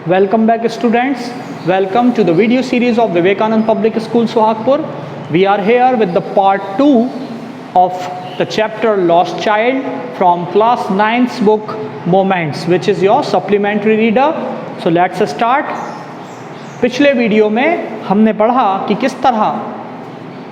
Welcome back students. Welcome to the video series of Vivekanand Public School Sohagpur. We are here with the part 2 of the chapter Lost Child from class 9's book Moments, which is your supplementary reader. So let's start. पिछले video में हमने पढ़ा कि किस तरह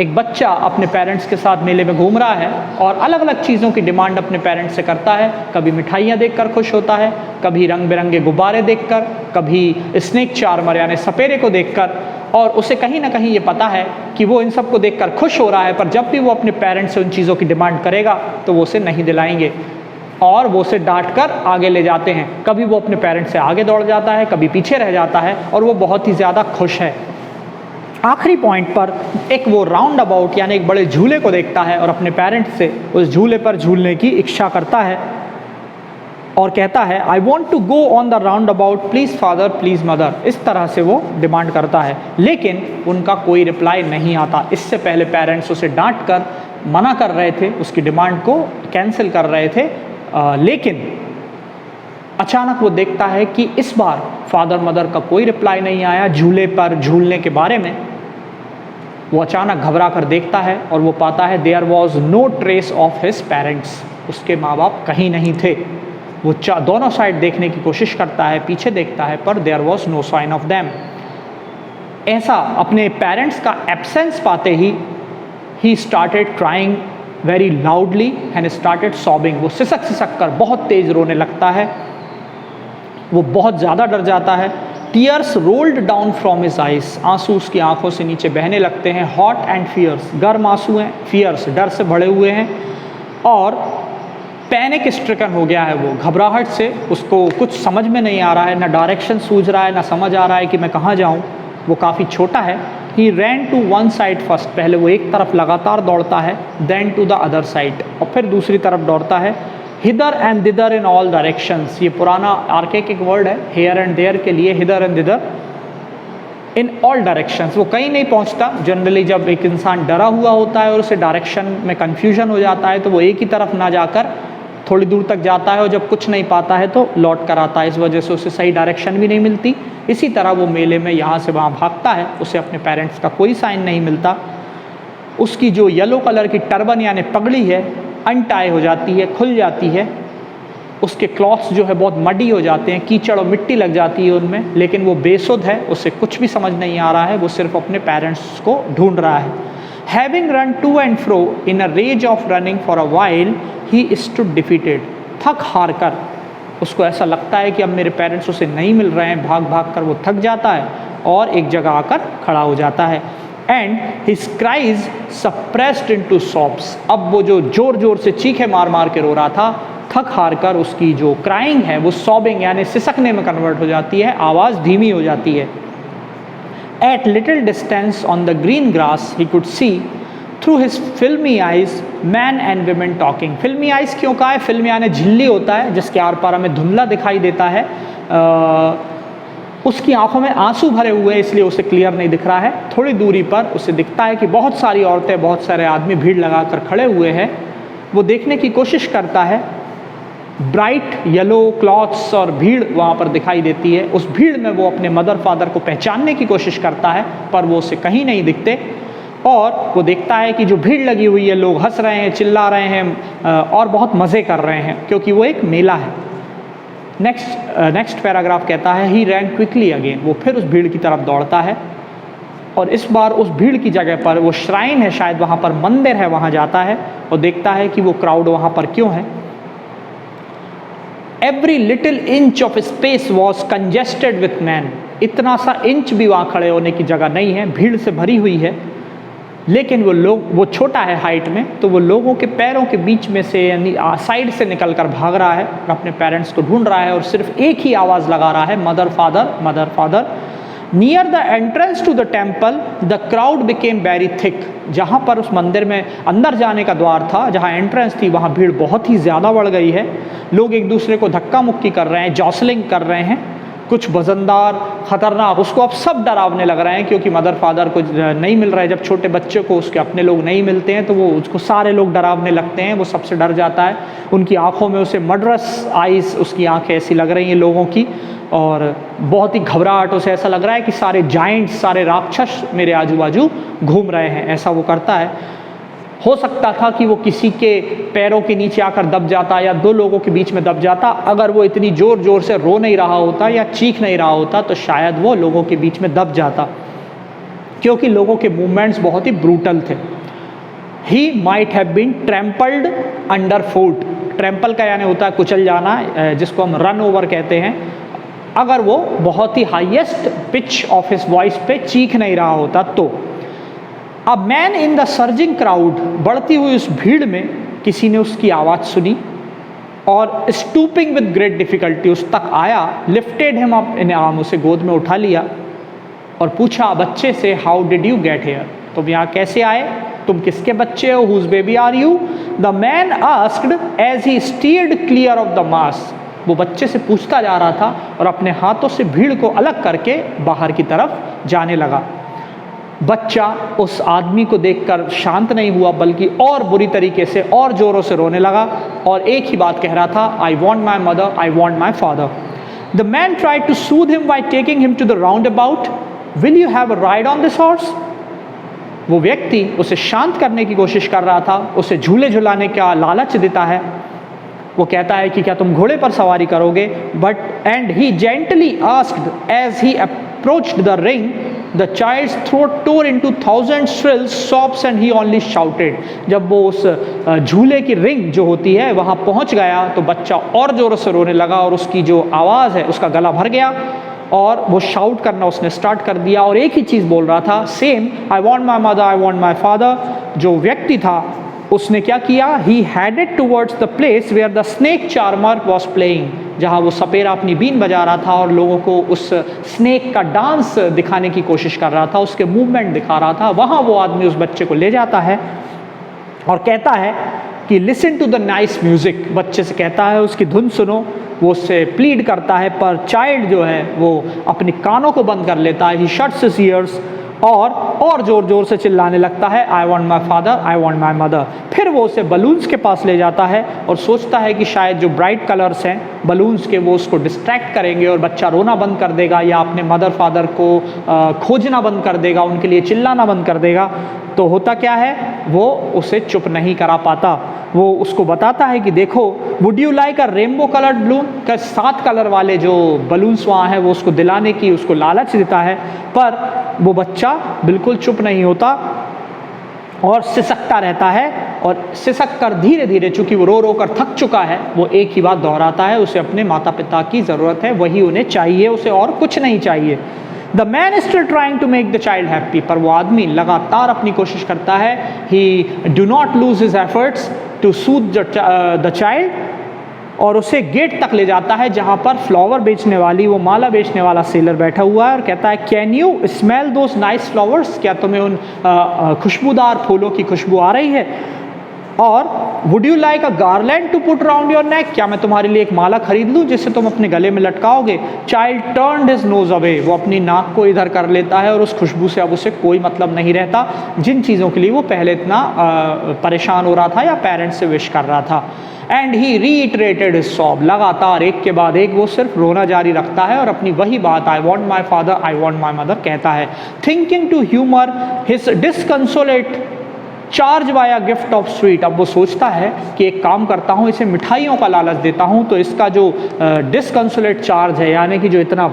एक बच्चा अपने पेरेंट्स के साथ मेले में घूम रहा है और अलग अलग चीज़ों की डिमांड अपने पेरेंट्स से करता है। कभी मिठाइयाँ देखकर खुश होता है, कभी रंग बिरंगे गुब्बारे देखकर, कभी स्नेक चार्मर यानी सपेरे को देखकर, और उसे कहीं ना कहीं ये पता है कि वो इन सब को देखकर खुश हो रहा है, पर जब भी वो अपने पेरेंट्स से उन चीज़ों की डिमांड करेगा तो वो उसे नहीं दिलाएंगे और वो उसे डांट कर आगे ले जाते हैं। कभी वो अपने पेरेंट्स से आगे दौड़ जाता है, कभी पीछे रह जाता है और वो बहुत ही ज़्यादा खुश है। आखिरी पॉइंट पर एक वो राउंड अबाउट यानी एक बड़े झूले को देखता है और अपने पेरेंट्स से उस झूले पर झूलने की इच्छा करता है और कहता है I want to go on the roundabout, please father please mother. इस तरह से वो डिमांड करता है, लेकिन उनका कोई रिप्लाई नहीं आता। इससे पहले पेरेंट्स उसे डांट कर मना कर रहे थे, उसकी डिमांड को कैंसिल कर रहे थे, लेकिन अचानक वो देखता है कि इस बार फादर मदर का कोई रिप्लाई नहीं आया झूले पर झूलने के बारे में। वो अचानक घबरा कर देखता है और वो पाता है there was no trace of his parents. उसके माँ बाप कहीं नहीं थे। वो दोनों साइड देखने की कोशिश करता है, पीछे देखता है, पर there was no sign of them. ऐसा अपने पेरेंट्स का एब्सेंस पाते ही started crying very loudly and started sobbing. वो सिसक कर बहुत तेज रोने लगता है। वो बहुत ज़्यादा डर जाता है। Tears rolled down from his eyes. आंसू उसकी आंखों से नीचे बहने लगते हैं। हॉट एंड फियर्स, गर्म आंसू हैं, फियर्स डर से भरे हुए हैं, और पैनिक स्ट्रिकन हो गया है वो घबराहट से। उसको कुछ समझ में नहीं आ रहा है, ना डायरेक्शन सूझ रहा है, ना समझ आ रहा है कि मैं कहाँ जाऊँ। वो काफ़ी छोटा है। He ran to one side first, पहले वो एक तरफ लगातार दौड़ता है, then to the other side, और फिर दूसरी तरफ दौड़ता है। Hither and thither in all directions, ये पुराना आर्केक वर्ड है हेयर एंड देयर के लिए, hither and thither in all directions. वो कहीं नहीं पहुंचता। जनरली जब एक इंसान डरा हुआ होता है और उसे डायरेक्शन में कन्फ्यूजन हो जाता है तो वो एक ही तरफ ना जाकर थोड़ी दूर तक जाता है और जब कुछ नहीं पाता है तो लौट कर आता है। इस वजह से उसे सही डायरेक्शन भी नहीं मिलती। इसी तरह वो मेले में यहाँ से वहाँ भागता है, उसे अपने पेरेंट्स का कोई साइन नहीं मिलता। उसकी जो येलो कलर की टर्बन यानी पगड़ी है अनटाई हो जाती है, खुल जाती है। उसके क्लॉथ्स जो है बहुत मडी हो जाते हैं, कीचड़ और मिट्टी लग जाती है उनमें, लेकिन वो बेसुध है, उसे कुछ भी समझ नहीं आ रहा है। वो सिर्फ अपने पेरेंट्स को ढूंढ रहा है। Having run to and fro in a rage of running for a while he stood defeated. थक हार कर उसको ऐसा लगता है कि अब मेरे पेरेंट्स उसे नहीं मिल रहे हैं। भाग भाग कर वो थक जाता है और एक जगह आकर खड़ा हो जाता है। And his cries suppressed into सॉब्स। अब वो जो जोर जोर से चीखे मार मार के रो रहा था, थक हार कर उसकी जो क्राइंग है वो सॉबिंग यानी सिसकने में कन्वर्ट हो जाती है, आवाज़ धीमी हो जाती है। At little distance on the green grass he could see through his filmy eyes man and women talking. Filmy eyes क्यों कहा है? फिल्मी यानी झिल्ली होता है जिसके आर पार हमें धुंधला दिखाई देता है। उसकी आंखों में आंसू भरे हुए हैं, इसलिए उसे क्लियर नहीं दिख रहा है। थोड़ी दूरी पर उसे दिखता है कि बहुत सारी औरतें, बहुत सारे आदमी भीड़ लगाकर खड़े हुए हैं। वो देखने की कोशिश करता है। ब्राइट येलो क्लॉथ्स और भीड़ वहाँ पर दिखाई देती है। उस भीड़ में वो अपने मदर फादर को पहचानने की कोशिश करता है, पर वो उसे कहीं नहीं दिखते। और वो देखता है कि जो भीड़ लगी हुई है, लोग हंस रहे हैं, चिल्ला रहे हैं और बहुत मज़े कर रहे हैं, क्योंकि वो एक मेला है। नेक्स्ट पैराग्राफ कहता है ही रैन क्विकली अगेन। वो फिर उस भीड़ की तरफ दौड़ता है और इस बार उस भीड़ की जगह पर वो श्राइन है, शायद वहाँ पर मंदिर है, वहाँ जाता है और देखता है कि वो क्राउड वहाँ पर क्यों है। Every little inch of space was congested with man. इतना सा इंच भी वहाँ खड़े होने की जगह नहीं है, भीड़ से भरी हुई है। लेकिन वो छोटा है हाइट में, तो वो लोगों के पैरों के बीच में से यानी साइड से निकल कर भाग रहा है और अपने पेरेंट्स को ढूंढ रहा है और सिर्फ एक ही आवाज़ लगा रहा है, mother father mother father. Near the entrance to the temple the crowd became very thick. जहाँ पर उस मंदिर में अंदर जाने का द्वार था, जहाँ एंट्रेंस थी, वहाँ भीड़ बहुत ही ज़्यादा बढ़ गई है। लोग एक दूसरे को धक्का मुक्की कर रहे हैं, जॉसलिंग कर रहे हैं। कुछ वजनदार, ख़तरनाक, उसको अब सब डरावने लग रहे हैं क्योंकि मदर फादर को नहीं मिल रहा है। जब छोटे बच्चे को उसके अपने लोग नहीं मिलते हैं तो वो उसको सारे लोग डरावने लगते हैं, वो सबसे डर जाता है। उनकी आँखों में उसे मर्डरस आइज़, उसकी आँखें ऐसी लग रही हैं लोगों की, और बहुत ही घबराहट, उसे ऐसा लग रहा है कि सारे जाइंट्स, सारे राक्षस मेरे आजू बाजू घूम रहे हैं, ऐसा वो करता है। हो सकता था कि वो किसी के पैरों के नीचे आकर दब जाता या दो लोगों के बीच में दब जाता। अगर वो इतनी ज़ोर ज़ोर से रो नहीं रहा होता या चीख नहीं रहा होता तो शायद वो लोगों के बीच में दब जाता, क्योंकि लोगों के मूवमेंट्स बहुत ही ब्रूटल थे। He might have been trampled under foot. Trample का यानी होता है कुचल जाना, जिसको हम रन ओवर कहते हैं। अगर वो बहुत ही highest pitch of his voice पे चीख नहीं रहा होता तो। A man in the surging crowd, बढ़ती हुई उस भीड़ में किसी ने उसकी आवाज़ सुनी और स्टूपिंग विद ग्रेट डिफिकल्टी उस तक आया, lifted him up in arm, उसे गोद में उठा लिया और पूछा बच्चे से, how did you get here, तुम यहाँ कैसे आए, तुम किसके बच्चे हो, whose baby are you. The man asked as he steered clear of the mass. वो बच्चे से पूछता जा रहा था और अपने हाथों से भीड़ को अलग करके बाहर की तरफ जाने लगा। बच्चा उस आदमी को देखकर शांत नहीं हुआ, बल्कि और बुरी तरीके से और ज़ोरों से रोने लगा और एक ही बात कह रहा था, I want my mother, I want my father. The man tried to soothe him by taking him to the roundabout, will you have a ride on this horse. वो व्यक्ति उसे शांत करने की कोशिश कर रहा था, उसे झूले झुलाने का लालच देता है। वो कहता है कि क्या तुम घोड़े पर सवारी करोगे, but and he gently asked as he approached the ring, the child's throat tore into 1000 shrill sobs and he only shouted। जब वो उस झूले की रिंग जो होती है वहाँ पहुँच गया तो बच्चा और ज़ोरों से रोने लगा और उसकी जो आवाज़ है उसका गला भर गया और वो शाउट करना उसने स्टार्ट कर दिया और एक ही चीज़ बोल रहा था, same, I want my mother, I want my father. जो व्यक्ति था उसने क्या किया, he headed towards the place where the snake charmer was playing, जहाँ वो सपेरा अपनी बीन बजा रहा था और लोगों को उस स्नेक का डांस दिखाने की कोशिश कर रहा था, उसके मूवमेंट दिखा रहा था। वहाँ वो आदमी उस बच्चे को ले जाता है और कहता है कि listen to the nice music, बच्चे से कहता है उसकी धुन सुनो। वो उससे प्लीड करता है पर चाइल्ड जो है वो अपने कानों को बंद कर लेता है, ही शट्स हिज ईयर्स और ज़ोर ज़ोर से चिल्लाने लगता है, I want my father, I want my mother. फिर वो उसे बलून्स के पास ले जाता है और सोचता है कि शायद जो ब्राइट कलर्स हैं बलून्स के वो उसको डिस्ट्रैक्ट करेंगे और बच्चा रोना बंद कर देगा या अपने मदर फादर को खोजना बंद कर देगा, उनके लिए चिल्लाना बंद कर देगा। तो होता क्या है, वो उसे चुप नहीं करा पाता। वो उसको बताता है कि देखो, would you like a rainbow coloured balloon, का 7 कलर वाले जो बलून्स वहाँ हैं वो उसको दिलाने की उसको लालच देता है, पर वो बच्चा बिल्कुल चुप नहीं होता और सिसकता रहता है और सिसक कर धीरे धीरे, चूँकि वो रो रो कर थक चुका है, वो एक ही बात दोहराता है, उसे अपने माता पिता की ज़रूरत है, वही उन्हें चाहिए, उसे और कुछ नहीं चाहिए। The man is still trying to make the child happy, पर वो आदमी लगातार अपनी कोशिश करता है, he do not lose his efforts to soothe the child, और उसे गेट तक ले जाता है जहाँ पर फ्लावर बेचने वाली, वो माला बेचने वाला सेलर बैठा हुआ है और कहता है, can you smell those nice flowers, क्या तुम्हें उन खुशबूदार फूलों की खुशबू आ रही है, और would you like a garland to put round your neck, क्या मैं तुम्हारे लिए एक माला खरीद लूँ जिससे तुम अपने गले में लटकाओगे। Child turned his nose away, वो अपनी नाक को इधर कर लेता है और उस खुशबू से अब उसे कोई मतलब नहीं रहता, जिन चीज़ों के लिए वो पहले इतना परेशान हो रहा था या पेरेंट्स से विश कर रहा था। And he reiterated his sob, लगातार एक के बाद एक वो सिर्फ रोना जारी रखता है और अपनी वही बात, I want my father, I want my mother कहता है। Thinking to humour his disconsolate charge by a gift of sweet, अब वो सोचता है कि एक काम करता हूँ, इसे मिठाइयों का लालच देता हूँ, तो इसका जो डिसकंसोलेट चार्ज है, यानी कि जो इतना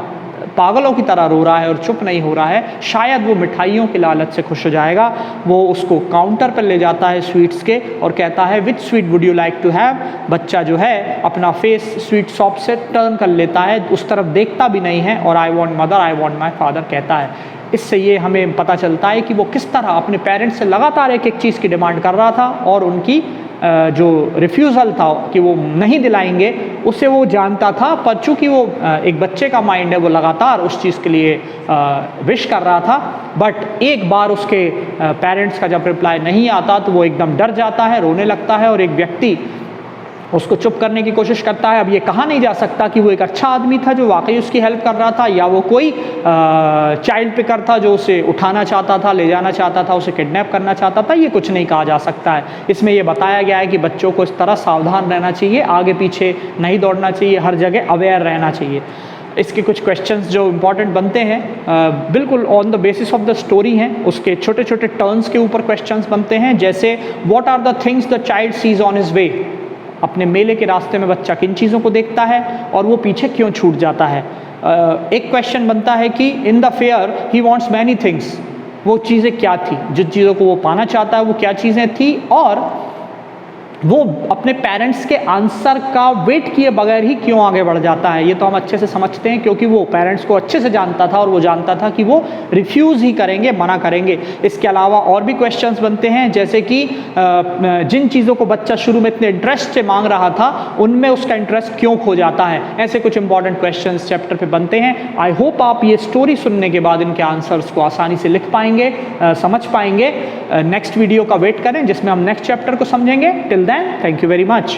पागलों की तरह रो रहा है और चुप नहीं हो रहा है, शायद वो मिठाइयों के लालच से खुश हो जाएगा। वो उसको काउंटर पर ले जाता है स्वीट्स के और कहता है, which sweet would you like to have. बच्चा जो है अपना फेस स्वीट शॉप से टर्न कर लेता है, उस तरफ देखता भी नहीं है और I want mother, I want my father कहता है। इससे ये हमें पता चलता है कि वो किस तरह अपने पेरेंट्स से लगातार एक एक चीज़ की डिमांड कर रहा था और उनकी जो रिफ्यूज़ल था कि वो नहीं दिलाएंगे, उसे वो जानता था, पर चूँकि वो एक बच्चे का माइंड है, वो लगातार उस चीज़ के लिए विश कर रहा था। बट एक बार उसके पेरेंट्स का जब रिप्लाई नहीं आता तो वो एकदम डर जाता है, रोने लगता है और एक व्यक्ति उसको चुप करने की कोशिश करता है। अब ये कहा नहीं जा सकता कि वो एक अच्छा आदमी था जो वाकई उसकी हेल्प कर रहा था, या वो कोई चाइल्ड पिकर था जो उसे उठाना चाहता था, ले जाना चाहता था, उसे किडनैप करना चाहता था। ये कुछ नहीं कहा जा सकता है। इसमें ये बताया गया है कि बच्चों को इस तरह सावधान रहना चाहिए, आगे पीछे नहीं दौड़ना चाहिए, हर जगह अवेयर रहना चाहिए। इसके कुछ क्वेश्चंस जो इम्पॉर्टेंट बनते हैं बिल्कुल on the basis of the story हैं, उसके छोटे छोटे टर्न्स के ऊपर क्वेश्चंस बनते हैं, जैसे what are the things the child sees on his way. अपने मेले के रास्ते में बच्चा किन चीज़ों को देखता है और वो पीछे क्यों छूट जाता है। एक क्वेश्चन बनता है कि in the fair he wants many things, वो चीज़ें क्या थी, जिन चीज़ों को वो पाना चाहता है वो क्या चीज़ें थी, और वो अपने पेरेंट्स के आंसर का वेट किए बगैर ही क्यों आगे बढ़ जाता है। ये तो हम अच्छे से समझते हैं क्योंकि वो पेरेंट्स को अच्छे से जानता था और वो जानता था कि वो रिफ्यूज़ ही करेंगे, मना करेंगे। इसके अलावा और भी क्वेश्चंस बनते हैं, जैसे कि जिन चीज़ों को बच्चा शुरू में इतने इंटरेस्ट से मांग रहा था उनमें उसका इंटरेस्ट क्यों खो जाता है। ऐसे कुछ इंपॉर्टेंट क्वेश्चंस चैप्टर पे बनते हैं। आई होप आप ये स्टोरी सुनने के बाद इनके आंसर्स को आसानी से लिख पाएंगे, समझ पाएंगे। नेक्स्ट वीडियो का वेट करें जिसमें हम नेक्स्ट चैप्टर को समझेंगे। Till then, thank you very much.